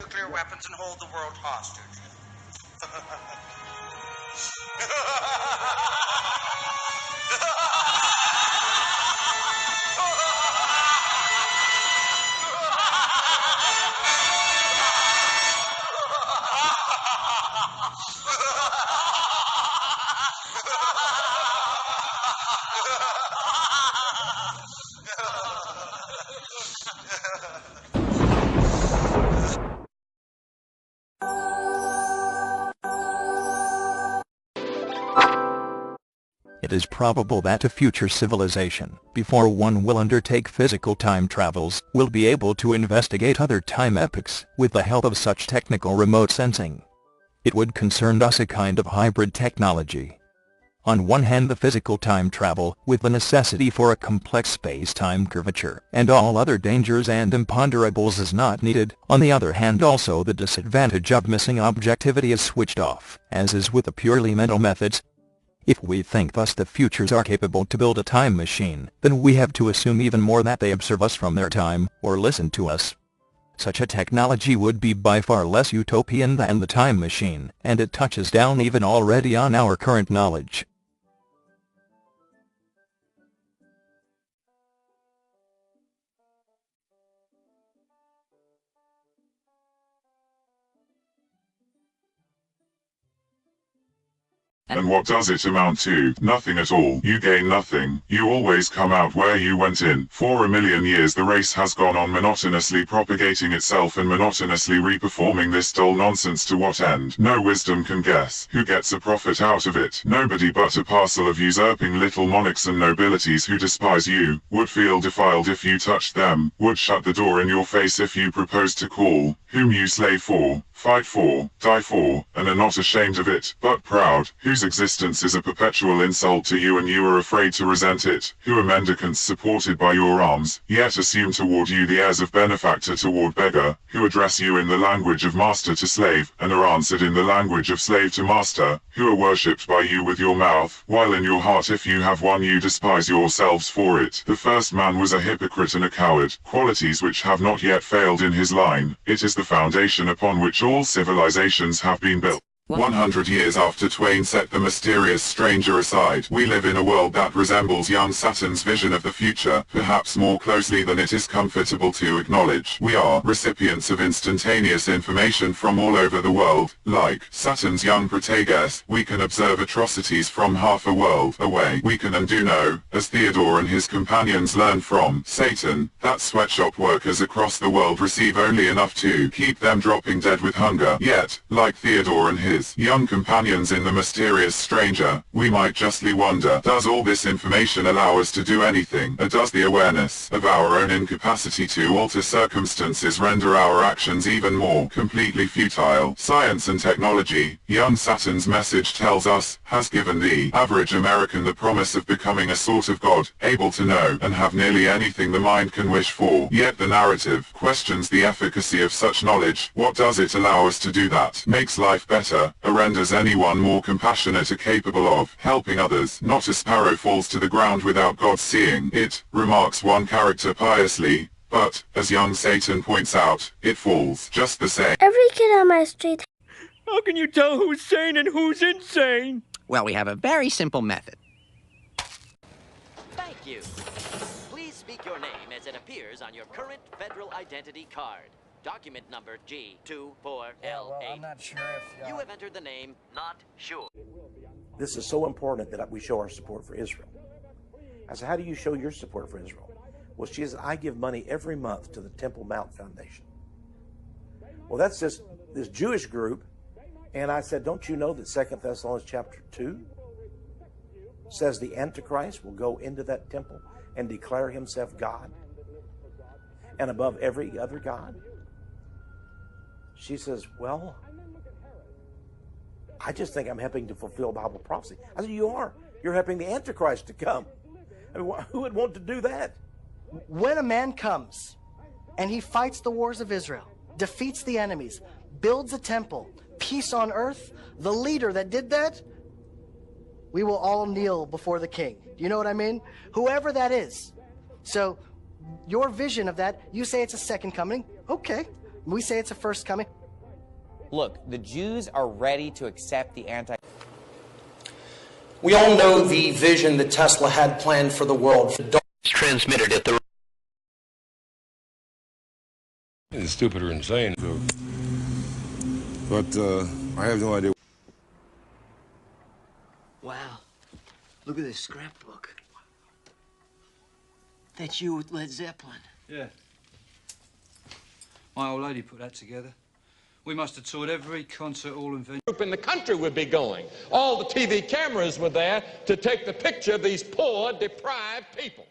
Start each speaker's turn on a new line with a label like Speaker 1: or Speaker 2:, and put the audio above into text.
Speaker 1: nuclear weapons and hold the world hostage.
Speaker 2: It is probable that a future civilization, before one will undertake physical time travels, will be able to investigate other time epochs with the help of such technical remote sensing. It would concern us a kind of hybrid technology. On one hand, the physical time travel, with the necessity for a complex space-time curvature and all other dangers and imponderables is not needed. On the other hand, also the disadvantage of missing objectivity is switched off, as is with the purely mental methods. If we think thus the futures are capable to build a time machine, then we have to assume even more that they observe us from their time, or listen to us. Such a technology would be by far less utopian than the time machine, and it touches down even already on our current knowledge.
Speaker 3: And what does it amount to? Nothing at all. You gain nothing. You always come out where you went in. For a million years the race has gone on monotonously propagating itself and monotonously reperforming this dull nonsense to what end? No wisdom can guess. Who gets a profit out of it? Nobody but a parcel of usurping little monarchs and nobilities who despise you, would feel defiled if you touched them, would shut the door in your face if you proposed to call, whom you slave for, fight for, die for, and are not ashamed of it, but proud, whose existence is a perpetual insult to you and you are afraid to resent it, who are mendicants supported by your alms, yet assume toward you the airs of benefactor toward beggar, who address you in the language of master to slave, and are answered in the language of slave to master, who are worshipped by you with your mouth, while in your heart if you have one you despise yourselves for it. The first man was a hypocrite and a coward, qualities which have not yet failed in his line. It is the foundation upon which all civilizations have been built. 100 years after Twain set the mysterious stranger aside, we live in a world that resembles young Saturn's vision of the future, perhaps more closely than it is comfortable to acknowledge. We are recipients of instantaneous information from all over the world. Like Saturn's young Protagoras, we can observe atrocities from half a world away. We can and do know, as Theodore and his companions learn from Satan, that sweatshop workers across the world receive only enough to keep them dropping dead with hunger. Yet, like Theodore and his young companions in the mysterious stranger, we might justly wonder, does all this information allow us to do anything, or does the awareness of our own incapacity to alter circumstances render our actions even more completely futile? Science and technology, young Saturn's message tells us, has given the average American the promise of becoming a sort of god, able to know and have nearly anything the mind can wish for. Yet the narrative questions the efficacy of such knowledge. What does it allow us to do that makes life better, or renders anyone more compassionate or capable of helping others? Not a sparrow falls to the ground without God seeing it, remarks one character piously, but, as young Satan points out, it falls just the same.
Speaker 4: Every kid on my street.
Speaker 5: How can you tell who's sane and who's insane?
Speaker 6: Well, we have a very simple method.
Speaker 7: Thank you. Please speak your name as it appears on your current federal identity card. Document number G24L8.
Speaker 8: Well, I'm not sure if...
Speaker 7: You have entered the name not sure.
Speaker 8: This is so important that we show our support for Israel. I said, how do you show your support for Israel? Well, she says, I give money every month to the Temple Mount Foundation. Well, that's this Jewish group. And I said, don't you know that 2 Thessalonians chapter 2 says the Antichrist will go into that temple and declare himself God and above every other god? She says, well, I just think I'm helping to fulfill Bible prophecy. I said, you are. You're helping the Antichrist to come. I mean, who would want to do that?
Speaker 9: When a man comes and he fights the wars of Israel, defeats the enemies, builds a temple, peace on earth, the leader that did that, we will all kneel before the king. Do you know what I mean? Whoever that is. So your vision of that, you say it's a second coming. Okay. We say it's a first coming.
Speaker 4: Look, the Jews are ready to accept the
Speaker 10: We all know the vision that Tesla had planned for the world.
Speaker 11: Transmitted at the...
Speaker 12: It's stupid or insane. But I have no idea.
Speaker 13: Wow. Look at this scrapbook. That's you with Led Zeppelin.
Speaker 14: Yeah. My old lady put that together. We must have toured every concert hall and venue
Speaker 15: in the country would be going. All the TV cameras were there to take the picture of these poor, deprived people.